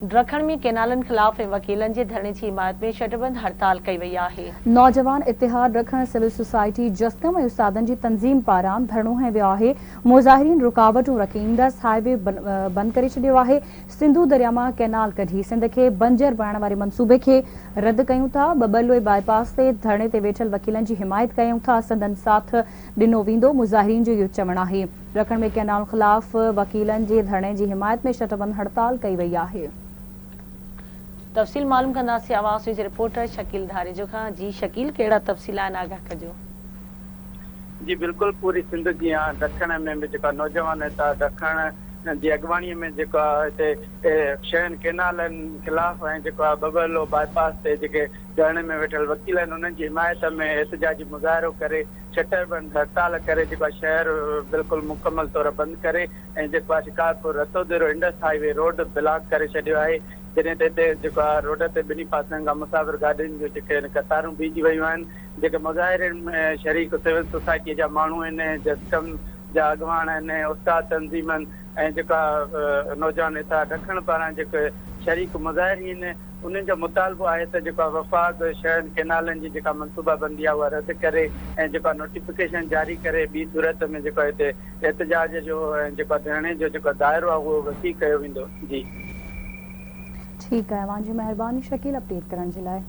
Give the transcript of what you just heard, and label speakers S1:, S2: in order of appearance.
S1: ड्रखण में केनालनि ख़िलाफ़ वकीलनि जे धरणे जी हिमायत में शटबंद हड़ताल कई वई आहे।
S2: नौजवान इतिहाद ड्रखण सिविल सोसाइटी जस्कम ऐं उस्तादनि जी तंज़ीम पारां धरणो हंयो वियो आहे। मुज़ाहिरीन रुकावटूं रखी ईंदसि हाईवे बंदि करे छॾियो आहे। सिंधू दरिया मां केनाल कढी सिंध खे बंजर बणाइण वारे मंसूबे खे रद्द कयूं था। बबलोई बाईपास ते धरणे ते वेठल वकीलनि जी हिमायत कयूं था। संदन साथ ॾिनो वेंदो, मुज़ाहिरीन जो इहो चवणु आहे। ड्रखण में केनाल ख़िलाफ़ वकीलनि जे धरणे जी हिमायत में शटबंद हड़ताल कई वई आहे।
S1: तफ़सील मालूम कंदासीं आवाज़ जे रिपोर्टर शकील धारेजो खां। जी शकील, कहिड़ा तफ़सील आहिनि, आगाह कजो।
S3: जी बिल्कुल, पूरी सिंध जी ॾखण में भी जेका नौजवान हितां ॾखण जी अॻवानीअ में जेको हिते शहन केनालनि ख़िलाफ़ ऐं जेको आहे बबलो बाईपास ते जेके धरणे में वेठल वकील आहिनि उन्हनि जी हिमायत में एहतजाजी मुज़ाहिरो करे शटरबंद हड़ताल करे जेको आहे शहर बिल्कुलु मुकमल तौर बंदि करे ऐं जेको आहे Shikarpur Ratodero Indus highway road block करे छॾियो आहे। जॾहिं त हिते जेको आहे रोड ते ॿिन्ही पासनि खां मुसाफ़िर गाॾियुनि जो जेके कतारूं बीठी वियूं आहिनि। जेके मुज़ाहिरनि में शरीक सिविल सोसाइटीअ जा माण्हू आहिनि, जस्कम जा अॻवान आहिनि, उस्ताद तंज़ीमनि ऐं जेका नौजवान हितां ॾखण पारां जेके शरीक मुज़ाहिरीन उन्हनि जो मुतालबो आहे त जेको आहे वफ़ाक़ शहरनि केनालनि जी जेका मनसूबाबंदी आहे उहा रद्द करे ऐं जेको नोटिफिकेशन जारी करे ॿी सूरत में जेको हिते एहतजाज जो ऐं जेको धरणे जो जेको दाइरो आहे उहो वसी कयो वेंदो। जी
S2: ठीक है, वांजी मेहरबानी शकील अपडेट करण जे लाइ।